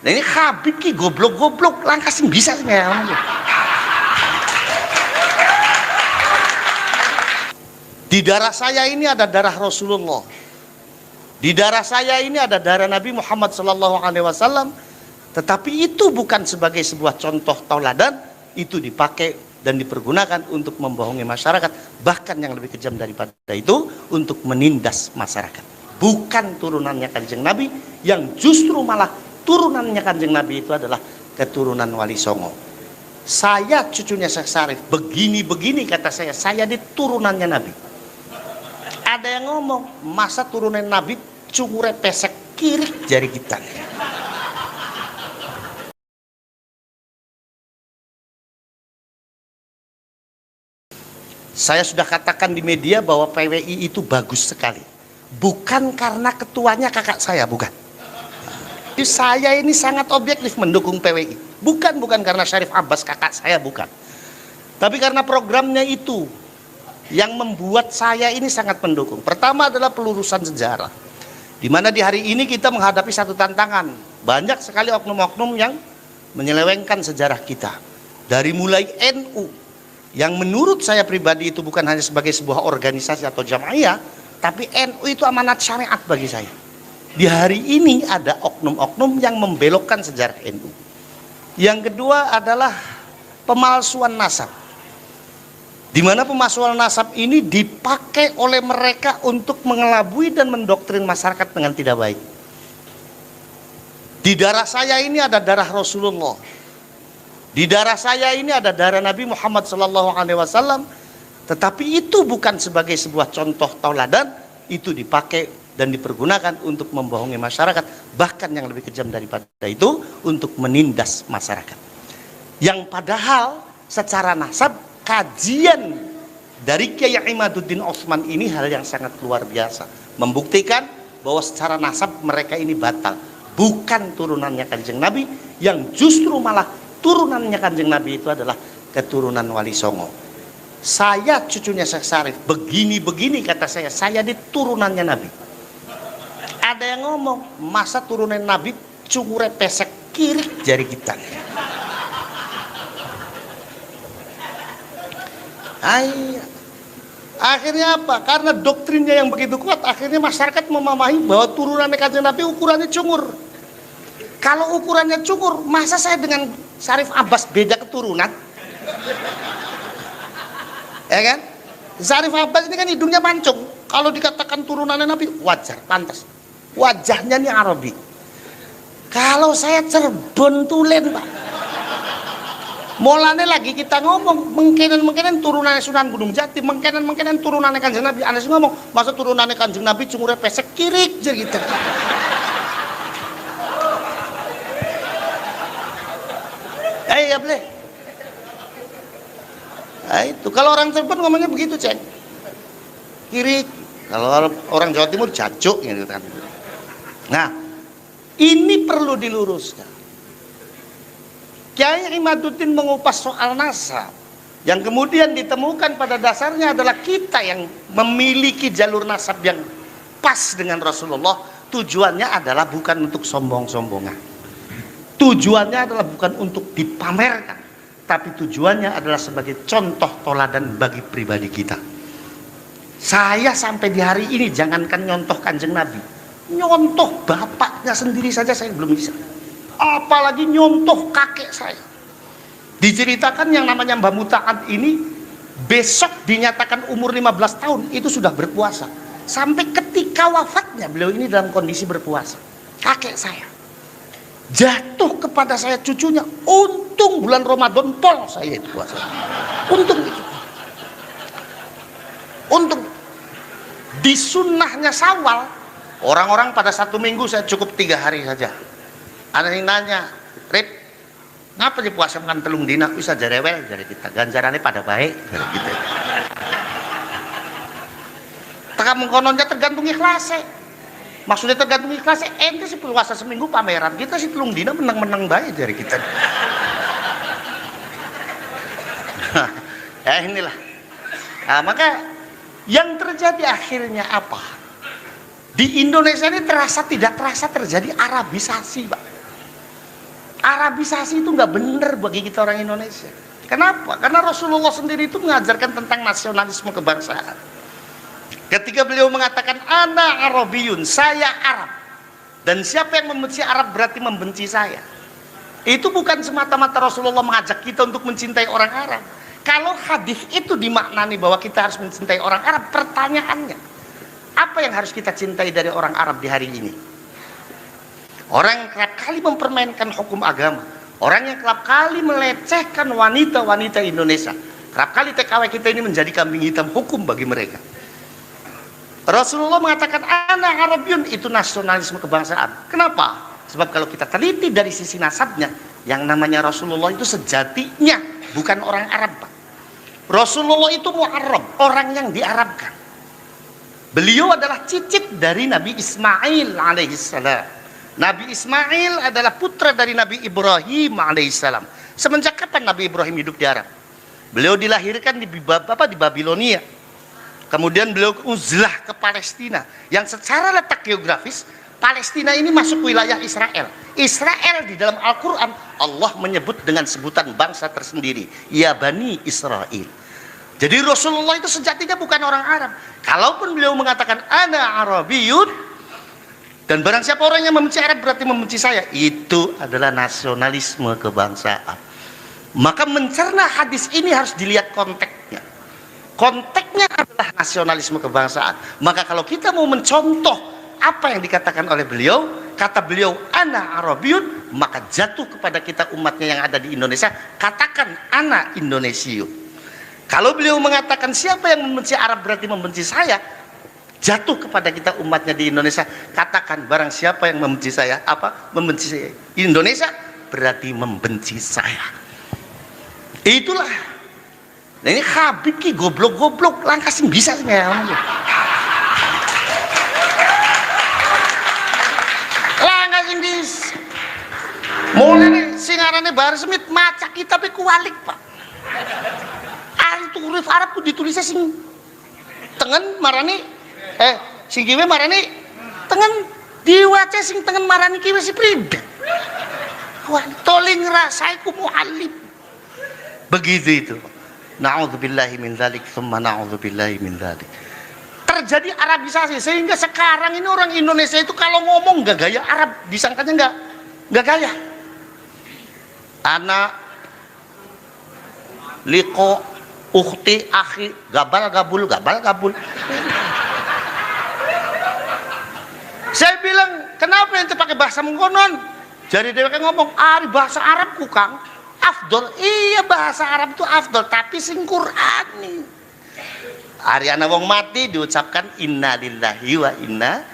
Nah ini Habib ki goblok-goblok langkah sing bisa sih ya. Di darah saya ini ada darah Rasulullah. Di darah saya ini ada darah Nabi Muhammad sallallahu alaihi wasallam. Tetapi itu bukan sebagai sebuah contoh tauladan, itu dipakai dan dipergunakan untuk membohongi masyarakat, bahkan yang lebih kejam daripada itu untuk menindas masyarakat. Bukan turunannya Kanjeng Nabi, yang justru malah turunannya Kanjeng Nabi itu adalah keturunan Wali Songo. Saya cucunya Syekh Syarif, begini-begini kata saya diturunannya Nabi. Ada yang ngomong, masa turunan Nabi cungure pesek kiri jari kita. Saya sudah katakan di media bahwa PWI itu bagus sekali. Bukan karena ketuanya kakak saya, bukan. Saya ini sangat objektif mendukung PWI. Bukan karena Syarif Abbas kakak saya, bukan. Tapi karena programnya itu yang membuat saya ini sangat mendukung. Pertama adalah pelurusan sejarah. Di mana di hari ini kita menghadapi satu tantangan. Banyak sekali oknum-oknum yang menyelewengkan sejarah kita. Dari mulai NU, yang menurut saya pribadi itu bukan hanya sebagai sebuah organisasi atau jamaiyah, tapi NU itu amanat syariat bagi saya. Di hari ini ada oknum-oknum yang membelokkan sejarah NU. Yang kedua adalah pemalsuan nasab, di mana pemalsuan nasab ini dipakai oleh mereka untuk mengelabui dan mendoktrin masyarakat dengan tidak baik. Di darah saya ini ada darah Rasulullah. Di darah saya ini ada darah Nabi Muhammad SAW. Tetapi itu bukan sebagai sebuah contoh tauladan, itu dipakai dan dipergunakan untuk membohongi masyarakat, bahkan yang lebih kejam daripada itu untuk menindas masyarakat. Yang padahal secara nasab, kajian dari Kiai Imaduddin Utsman ini hal yang sangat luar biasa, membuktikan bahwa secara nasab mereka ini batal, bukan turunannya Kanjeng Nabi, yang justru malah turunannya Kanjeng Nabi itu adalah keturunan Wali Songo. Saya cucunya Syekh Syarif, begini-begini kata saya diturunannya Nabi. Ada yang ngomong, masa turunan Nabi cungure pesek kiri jari kita. Akhirnya apa? Karena doktrinnya yang begitu kuat, akhirnya masyarakat memahami bahwa turunannya Kanjeng Nabi ukurannya cungur. Kalau ukurannya cungur, masa saya dengan Syarif Abbas beda keturunan? Ya kan? Syarif Abbas ini kan hidungnya mancung. Kalau dikatakan turunannya Nabi, wajar, pantas. Wajahnya ini Arabi. Kalau saya Cirebon Tulen, Pak. Mulanya lagi kita ngomong, mungkinan turunannya Sunan Gunung Jati, mungkinan turunannya Kanjeng Nabi. Anas ngomong, masa turunannya Kanjeng Nabi cungure pesek kirik jadi gitu. Ya boleh. Nah, itu kalau orang Cirebon ngomongnya begitu, cek. Kiri. Kalau orang Jawa Timur jajuk gitu kan. Nah, ini perlu diluruskan. Kiai Imaduddin mengupas soal nasab, yang kemudian ditemukan pada dasarnya adalah kita yang memiliki jalur nasab yang pas dengan Rasulullah. Tujuannya adalah bukan untuk sombong-sombongan. Tujuannya adalah bukan untuk dipamerkan, tapi tujuannya adalah sebagai contoh toladan bagi pribadi kita. Saya sampai di hari ini jangankan nyontoh Kanjeng Nabi, nyontoh bapaknya sendiri saja saya belum bisa. Apalagi nyontoh kakek saya. Diceritakan yang namanya Mbah Muta'ad ini besok dinyatakan umur 15 tahun itu sudah berpuasa. Sampai ketika wafatnya beliau ini dalam kondisi berpuasa. Kakek saya jatuh kepada saya cucunya, untung bulan Ramadan pol saya itu puasa. Untung itu. Untung di sunnahnya Syawal, orang-orang pada 1 minggu, saya cukup 3 hari saja. Ada yang nanya, Rip, ngapa di puasa makan telung dina bisa jarewel dari kita, ganjarannya pada baik dari kita. Teka mengkononnya tergantung ikhlasnya. Maksudnya tergantung ikhlasnya, ente sih puasa seminggu pameran, kita sih telung dina menang-menang baik dari kita. Ya inilah. Nah, maka yang terjadi akhirnya apa? Di Indonesia ini tidak terasa terjadi Arabisasi, Pak. Arabisasi itu nggak bener bagi kita orang Indonesia. Kenapa? Karena Rasulullah sendiri itu mengajarkan tentang nasionalisme kebangsaan. Ketika beliau mengatakan ana Arabiyun, saya Arab, dan siapa yang membenci Arab berarti membenci saya. Itu bukan semata-mata Rasulullah mengajak kita untuk mencintai orang Arab. Kalau hadis itu dimaknani bahwa kita harus mencintai orang Arab, pertanyaannya, apa yang harus kita cintai dari orang Arab di hari ini? Orang yang kerap kali mempermainkan hukum agama, orang yang kerap kali melecehkan wanita-wanita Indonesia, kerap kali TKW kita ini menjadi kambing hitam hukum bagi mereka. Rasulullah mengatakan ana Arabiyun, itu nasionalisme kebangsaan. Kenapa? Sebab kalau kita teliti dari sisi nasabnya, yang namanya Rasulullah itu sejatinya bukan orang Arab, Pak. Rasulullah itu mu'arrab, orang yang diarabkan. Beliau adalah cicit dari Nabi Ismail alaihissalam. Nabi Ismail adalah putra dari Nabi Ibrahim alaihissalam. Semenjak kapan Nabi Ibrahim hidup di Arab? Beliau dilahirkan di Babilonia. Kemudian beliau uzlah ke Palestina, yang secara letak geografis Palestina ini masuk wilayah Israel. Israel di dalam Al-Quran Allah menyebut dengan sebutan bangsa tersendiri, ya Bani Israel. Jadi Rasulullah itu sejatinya bukan orang Arab. Kalaupun beliau mengatakan ana Arabiyun, dan barang siapa orang yang membenci Arab berarti membenci saya, itu adalah nasionalisme kebangsaan. Maka mencerna hadis ini harus dilihat konteksnya. Konteksnya adalah nasionalisme kebangsaan. Maka kalau kita mau mencontoh apa yang dikatakan oleh beliau, kata beliau ana Arabiyun, maka jatuh kepada kita umatnya yang ada di Indonesia, katakan ana Indonesiun. Kalau beliau mengatakan siapa yang membenci Arab berarti membenci saya, jatuh kepada kita umatnya di Indonesia, katakan barang siapa yang membenci saya, membenci saya Indonesia berarti membenci saya. Itulah. Nah ini Habib ki goblok-goblok, langkah sing bisa sih ya. Langkah sing bisa. Mulai nih singarane Bahar Smith maca kitab kualik, Pak. Itu huruf Arab tuh ditulisnya sing tengen marani sing kiwe marani tengen, diwaca sing tengen marani kiwe si pribet. Wah, toling rasaiku mu'alim. Begitu itu. Na'udzubillahi min dzalik, tsumma na'udzubillahi min dzalik. Terjadi Arabisasi sehingga sekarang ini orang Indonesia itu kalau ngomong nggak gaya Arab, disangkanya nggak gaya. Anak liko ukhti akhi gabal gabul. Saya bilang, kenapa yang pakai bahasa mengkonon? Jadi dia ngomong, bahasa Arabku Kang afdol. Iya, bahasa Arab itu afdol, tapi sing Qur'ani. Ariana wong mati diucapkan inna lillahi wa inna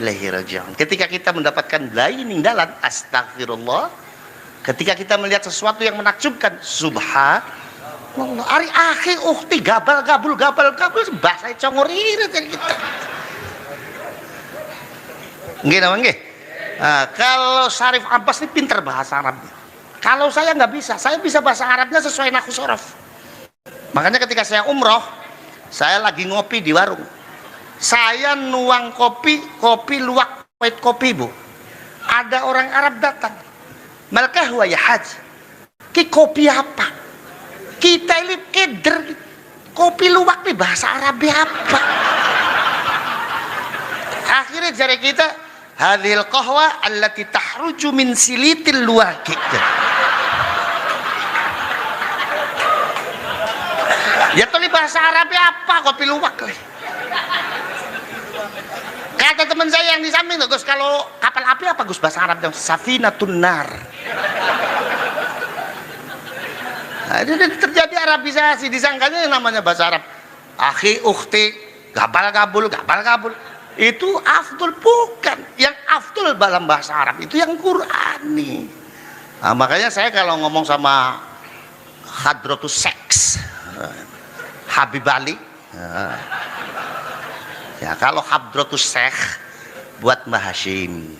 ilaihi raji'un. Ketika kita mendapatkan lain ninggalan astagfirullah. Ketika kita melihat sesuatu yang menakjubkan subhanallah. Ari akhi ukhti gabal gabul bahasa congor irit kita. Nggih napa nggih? Nah, kalau Syarif Abbas ini pinter bahasa Arabnya. Kalau saya nggak bisa, saya bisa bahasa Arabnya sesuai nahwu sorof. Makanya ketika saya umroh, saya lagi ngopi di warung. Saya nuang kopi luwak white kopi, Bu. Ada orang Arab datang. Malkah huwa ya haji. Ki kopi apa? Kita ini keder. Kopi luwak nih bahasa Arab apa? Akhirnya jari kita, hadhil qahwa allati tahruju min silitil luwaki. Ya tuh bahasa Arabnya apa kopi luwak? Kata teman saya yang di samping, Gus, kalau kapal api apa Gus bahasa Arabnya? Safinatun nar. Nah, jadi terjadi Arabisasi, disangkanya yang namanya bahasa Arab. Akhi, ukhti, gabal gabul. Itu afdol, bukan. Yang afdol dalam bahasa Arab itu yang Qur'ani. Nah, makanya saya kalau ngomong sama Hadratus Seks, Habib Ali, ya kalau Hadratus Syekh buat Mbah Hashim,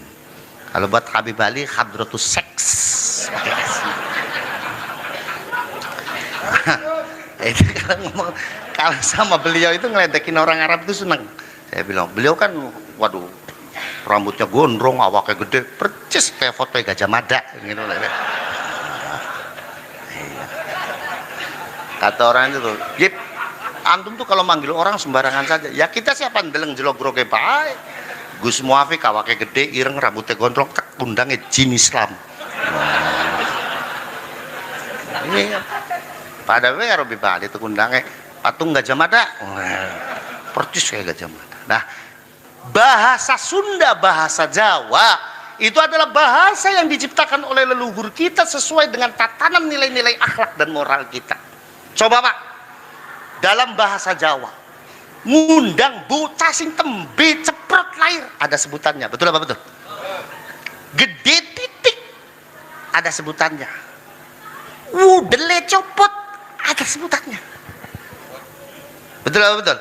kalau buat Habib Ali Hadratus Seks. Itu kalau sama beliau itu ngeledekin orang Arab itu seneng. Saya bilang beliau kan, waduh, rambutnya gondrong, awaknya gede, percis kayak foto Gajah Mada gitu. Kata orang itu tuh, Yip, antum tuh kalau manggil orang sembarangan saja. Ya kita siapa ndeleng jelog-groge bae. Gus Muafi kawake gede, ireng, rambutnya gondrong, tak undangnya jin Islam. Ini pada we karo bibali itu undangnya patung Gajah Mada. Percis kayak Gajah Mada. Nah, bahasa Sunda, bahasa Jawa itu adalah bahasa yang diciptakan oleh leluhur kita sesuai dengan tatanan nilai-nilai akhlak dan moral kita. Coba Pak, dalam bahasa Jawa, ngundang bocah sing tembe ceprot lahir ada sebutannya, betul apa betul? Gede titik ada sebutannya, wudele copot ada sebutannya, betul apa betul?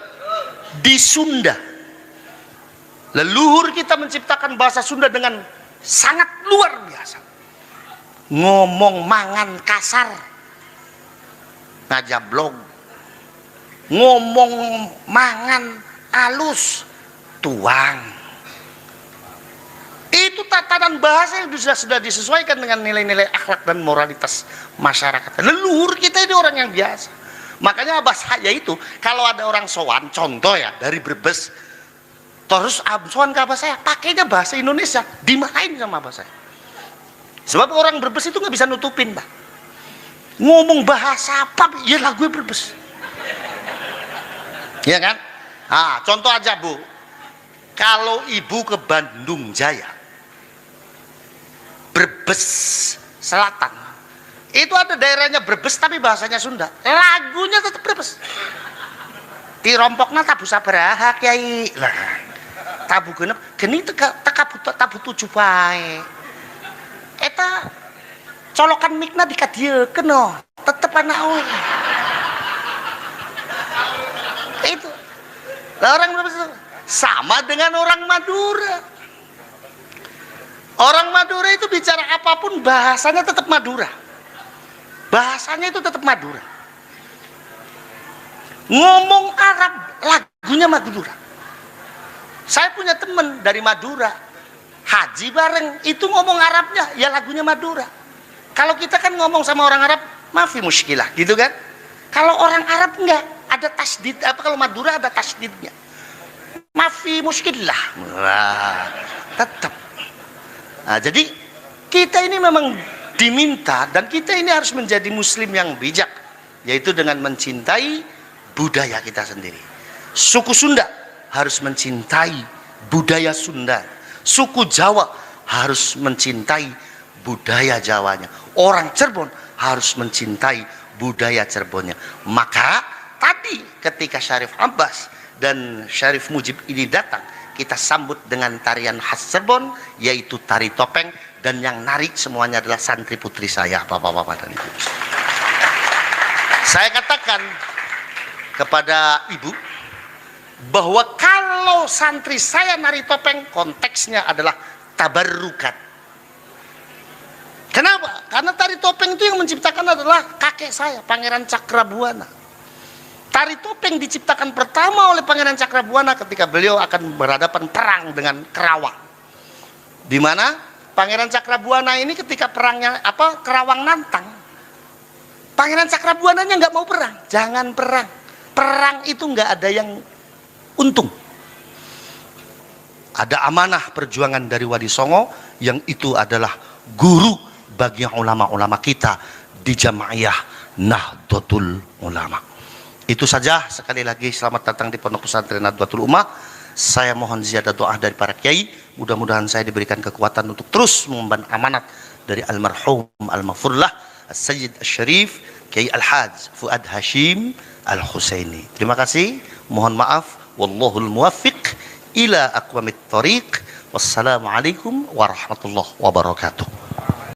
Di Sunda, leluhur kita menciptakan bahasa Sunda dengan sangat luar biasa. Ngomong mangan kasar ngajablog, ngomong mangan alus tuang. Itu tatanan bahasa yang sudah disesuaikan dengan nilai-nilai akhlak dan moralitas masyarakat. Leluhur kita ini orang yang biasa. Makanya abah saya itu kalau ada orang sowan, contoh ya dari Brebes, terus sowan ke abah saya pakainya bahasa Indonesia, dimarahin sama abah saya. Sebab orang Brebes itu nggak bisa nutupin, Pak. Ngomong bahasa apa? Ya lagu Brebes. Ya kan? Ah, contoh aja Bu, kalau ibu ke Bandung Jaya, Brebes Selatan, itu ada daerahnya Brebes tapi bahasanya Sunda, lagunya tetap Brebes. Tirompokna tabu sabaraha kiai lah, tabu genep geni tabu tujuh bae. Eta colokan mikna dikadiekeun no, tetep anak itu. Lah orang Brebes sama dengan orang Madura. Orang Madura itu bicara apapun bahasanya tetap Madura. Bahasanya itu tetap Madura. Ngomong Arab lagunya Madura. Saya punya teman dari Madura, haji bareng, itu ngomong Arabnya ya lagunya Madura. Kalau kita kan ngomong sama orang Arab, maafi muskilah, gitu kan? Kalau orang Arab enggak, ada tasdid, apa kalau Madura ada tasdidnya. Maafi muskilah. Wah, tetap. Nah, jadi kita ini memang diminta dan kita ini harus menjadi muslim yang bijak, yaitu dengan mencintai budaya kita sendiri. Suku Sunda harus mencintai budaya Sunda. Suku Jawa harus mencintai budaya Jawanya. Orang Cirebon harus mencintai budaya Cirebonnya. Maka tadi ketika Syarif Abbas dan Syarif Mujib ini datang, kita sambut dengan tarian khas Cirebon, yaitu tari topeng, dan yang narik semuanya adalah santri putri saya, bapak-bapak dan ibu. Saya katakan kepada ibu bahwa kalau santri saya nari topeng, konteksnya adalah tabarrukat. Kenapa? Karena tari topeng itu yang menciptakan adalah kakek saya, Pangeran Cakrabuana. Tari topeng diciptakan pertama oleh Pangeran Cakrabuana ketika beliau akan berhadapan perang dengan Kerawang. Di mana Pangeran Cakrabuana ini ketika perangnya Kerawang nantang, Pangeran Cakrabuananya nggak mau perang, jangan perang. Perang itu nggak ada yang untung. Ada amanah perjuangan dari Wali Songo yang itu adalah guru bagi ulama-ulama kita di Jamaiyah Nahdlatul Ulama. Itu saja, sekali lagi selamat datang di Pondok Pesantren Nahdlatul Ummah. Saya mohon ziyadah doa dari para kiai, mudah-mudahan saya diberikan kekuatan untuk terus mengemban amanat dari almarhum al-Maghfurlah As-Sayyid Asy-Syarif Kiai Al-Hajj Fuad Hashim Al-Husaini. Terima kasih, mohon maaf, wallahul muwaffiq ila aqwamit thariq. Wassalamualaikum warahmatullahi wabarakatuh.